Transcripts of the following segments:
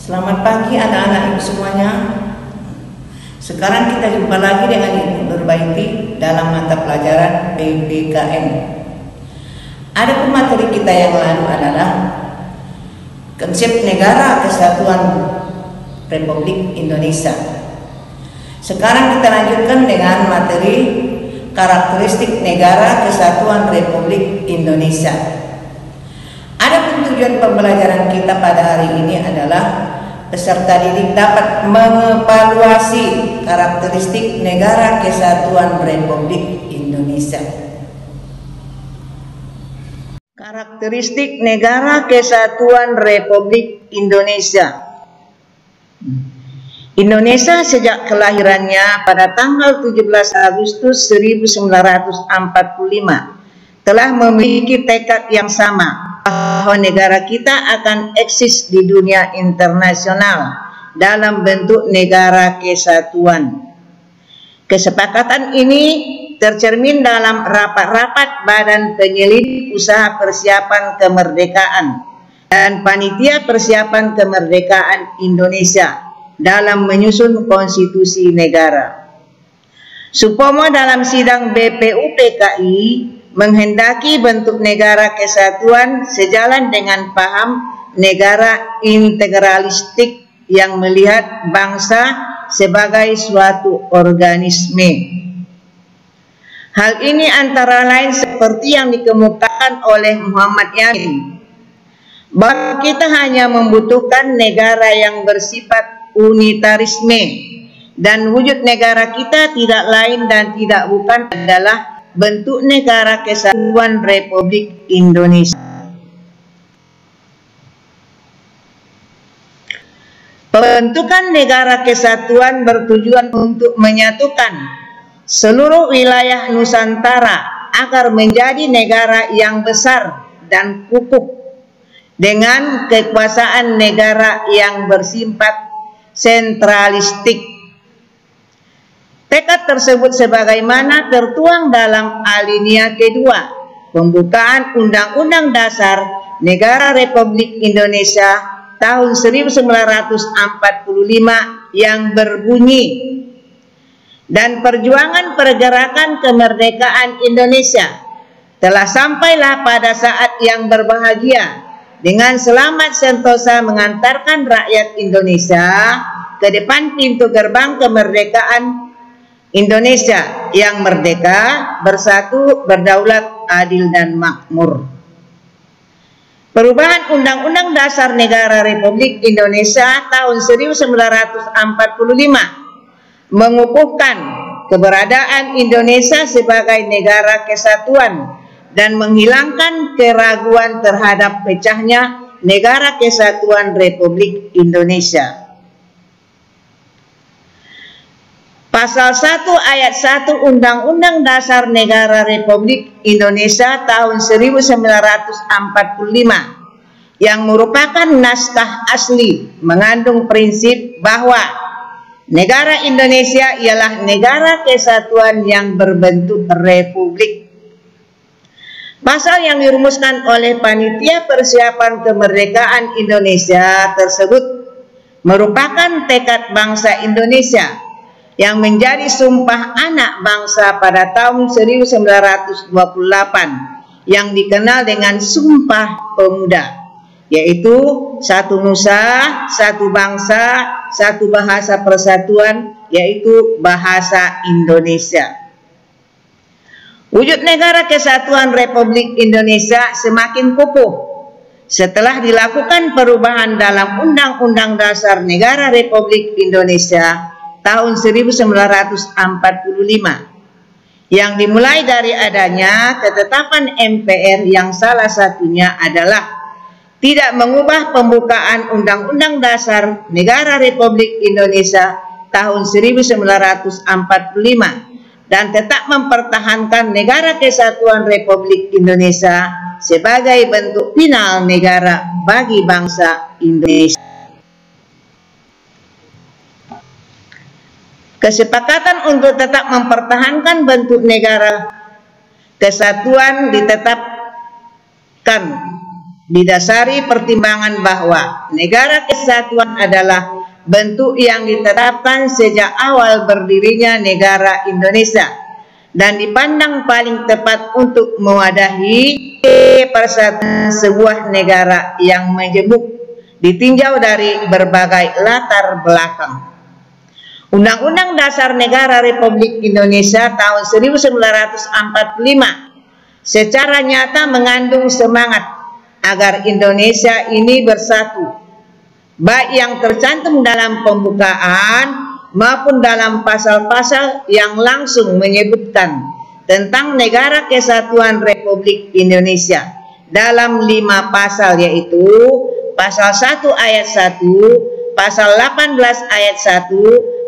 Selamat pagi anak-anak ibu semuanya. Sekarang kita jumpa lagi dengan Ibu Nurbaiti dalam mata pelajaran PPKN. Adapun materi kita yang lalu adalah konsep negara kesatuan Republik Indonesia. Sekarang kita lanjutkan dengan materi karakteristik negara kesatuan Republik Indonesia. Adapun tujuan pembelajaran kita pada hari ini adalah peserta didik dapat mengevaluasi karakteristik negara kesatuan Republik Indonesia. Karakteristik negara kesatuan Republik Indonesia. Indonesia sejak kelahirannya pada tanggal 17 Agustus 1945 telah memiliki tekad yang sama bahwa negara kita akan eksis di dunia internasional dalam bentuk negara kesatuan. Kesepakatan ini tercermin dalam rapat-rapat Badan Penyelidik Usaha Persiapan Kemerdekaan dan Panitia Persiapan Kemerdekaan Indonesia dalam menyusun konstitusi negara. Supomo dalam sidang BPUPKI menghendaki bentuk negara kesatuan sejalan dengan paham negara integralistik yang melihat bangsa sebagai suatu organisme. Hal ini antara lain seperti yang dikemukakan oleh Muhammad Yamin, bahwa kita hanya membutuhkan negara yang bersifat unitarisme, dan wujud negara kita tidak lain dan tidak bukan adalah bentuk negara kesatuan Republik Indonesia. Pembentukan negara kesatuan bertujuan untuk menyatukan seluruh wilayah Nusantara agar menjadi negara yang besar dan kukuh dengan kekuasaan negara yang bersifat sentralistik. Tekad tersebut sebagaimana tertuang dalam alinea kedua pembukaan Undang-Undang Dasar Negara Republik Indonesia tahun 1945 yang berbunyi, dan perjuangan pergerakan kemerdekaan Indonesia telah sampailah pada saat yang berbahagia dengan selamat sentosa mengantarkan rakyat Indonesia ke depan pintu gerbang kemerdekaan Indonesia yang merdeka, bersatu, berdaulat, adil dan makmur. Perubahan Undang-Undang Dasar Negara Republik Indonesia tahun 1945 mengukuhkan keberadaan Indonesia sebagai negara kesatuan dan menghilangkan keraguan terhadap pecahnya negara kesatuan Republik Indonesia. Pasal 1 ayat 1 Undang-Undang Dasar Negara Republik Indonesia tahun 1945 yang merupakan naskah asli mengandung prinsip bahwa negara Indonesia ialah negara kesatuan yang berbentuk republik. Pasal yang dirumuskan oleh Panitia Persiapan Kemerdekaan Indonesia tersebut merupakan tekad bangsa Indonesia yang menjadi sumpah anak bangsa pada tahun 1928 yang dikenal dengan Sumpah Pemuda, yaitu satu nusa, satu bangsa, satu bahasa persatuan, yaitu bahasa Indonesia. Wujud negara kesatuan Republik Indonesia semakin kukuh setelah dilakukan perubahan dalam Undang-Undang Dasar Negara Republik Indonesia tahun 1945 yang dimulai dari adanya ketetapan MPR yang salah satunya adalah tidak mengubah pembukaan Undang-Undang Dasar Negara Republik Indonesia tahun 1945 dan tetap mempertahankan negara kesatuan Republik Indonesia sebagai bentuk final negara bagi bangsa Indonesia. Kesepakatan untuk tetap mempertahankan bentuk negara kesatuan ditetapkan didasari pertimbangan bahwa negara kesatuan adalah bentuk yang ditetapkan sejak awal berdirinya negara Indonesia dan dipandang paling tepat untuk mewadahi persatuan sebuah negara yang majemuk ditinjau dari berbagai latar belakang. Undang-Undang Dasar Negara Republik Indonesia tahun 1945 secara nyata mengandung semangat agar Indonesia ini bersatu, baik yang tercantum dalam pembukaan maupun dalam pasal-pasal yang langsung menyebutkan tentang Negara Kesatuan Republik Indonesia dalam 5 pasal, yaitu pasal 1 ayat 1, pasal 18 ayat 1,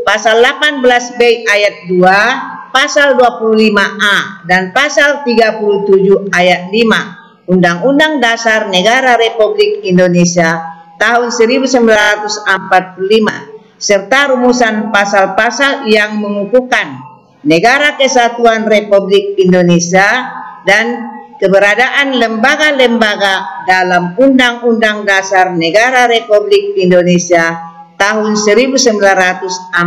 pasal 18B ayat 2, pasal 25A, dan pasal 37 ayat 5 Undang-Undang Dasar Negara Republik Indonesia tahun 1945 serta rumusan pasal-pasal yang mengukuhkan Negara Kesatuan Republik Indonesia dan keberadaan lembaga-lembaga dalam Undang-Undang Dasar Negara Republik Indonesia tahun 1945.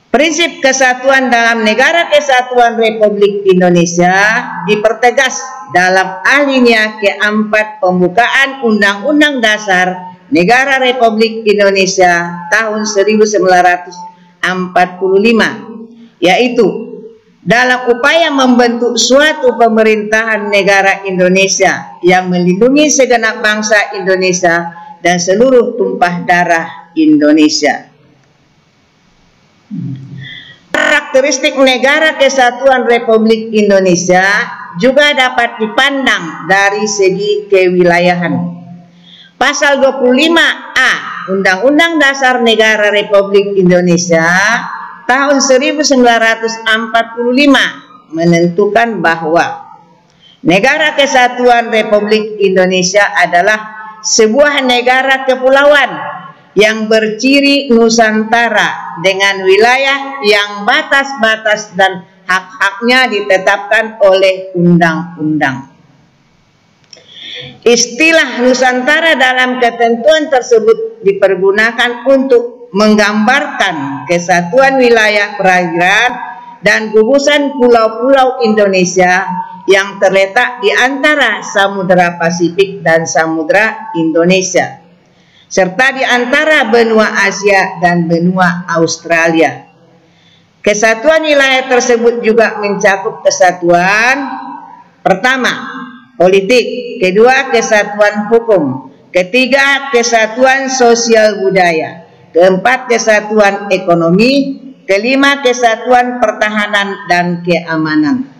Prinsip kesatuan dalam Negara Kesatuan Republik Indonesia dipertegas dalam alinea keempat pembukaan Undang-Undang Dasar Negara Republik Indonesia tahun 1945, yaitu dalam upaya membentuk suatu pemerintahan negara Indonesia yang melindungi segenap bangsa Indonesia dan seluruh tumpah darah Indonesia. Karakteristik Negara Kesatuan Republik Indonesia juga dapat dipandang dari segi kewilayahan. Pasal 25A Undang-Undang Dasar Negara Republik Indonesia tahun 1945 menentukan bahwa Negara Kesatuan Republik Indonesia adalah sebuah negara kepulauan yang berciri Nusantara dengan wilayah yang batas-batas dan hak-haknya ditetapkan oleh undang-undang. Istilah Nusantara dalam ketentuan tersebut dipergunakan untuk menggambarkan kesatuan wilayah perairan dan gugusan pulau-pulau Indonesia yang terletak di antara Samudra Pasifik dan Samudra Indonesia, serta di antara benua Asia dan benua Australia. Kesatuan wilayah tersebut juga mencakup kesatuan pertama, politik, kedua, kesatuan hukum, ketiga, kesatuan sosial budaya, keempat, kesatuan ekonomi, kelima, kesatuan pertahanan dan keamanan.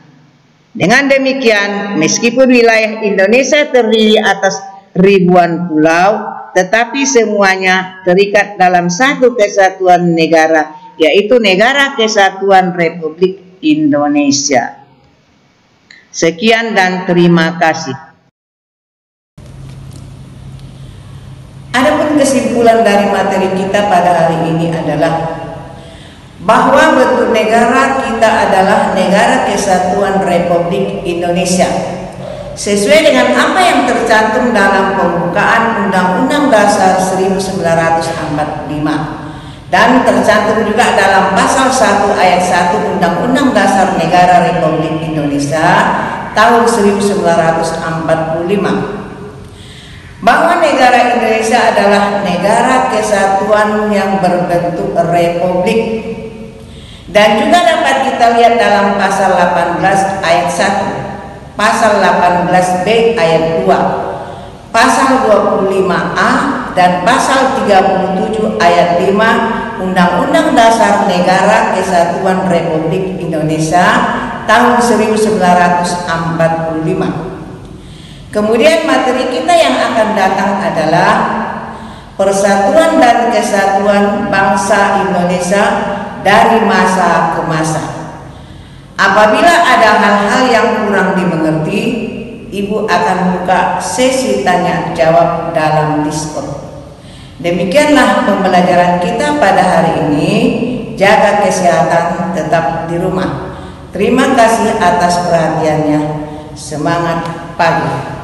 Dengan demikian, meskipun wilayah Indonesia terdiri atas ribuan pulau, tetapi semuanya terikat dalam satu kesatuan negara, yaitu Negara Kesatuan Republik Indonesia. Sekian dan terima kasih. Adapun kesimpulan dari materi kita pada hari ini adalah bahwa bentuk negara kita adalah Negara Kesatuan Republik Indonesia sesuai dengan apa yang tercantum dalam pembukaan Undang-Undang Dasar 1945 dan tercantum juga dalam pasal 1 ayat 1 Undang-Undang Dasar Negara Republik Indonesia tahun 1945, bahwa negara Indonesia adalah negara kesatuan yang berbentuk republik. Dan juga dapat kita lihat dalam pasal 18 ayat 1, pasal 18B ayat 2, pasal 25A dan pasal 37 ayat 5 Undang-Undang Dasar Negara Kesatuan Republik Indonesia tahun 1945. Kemudian materi kita yang akan datang adalah persatuan dan kesatuan bangsa Indonesia dari masa ke masa. Apabila ada hal-hal yang kurang dimengerti, Ibu akan buka sesi tanya jawab dalam Discord. Demikianlah pembelajaran kita pada hari ini. Jaga kesehatan, tetap di rumah. Terima kasih atas perhatiannya. Semangat pagi.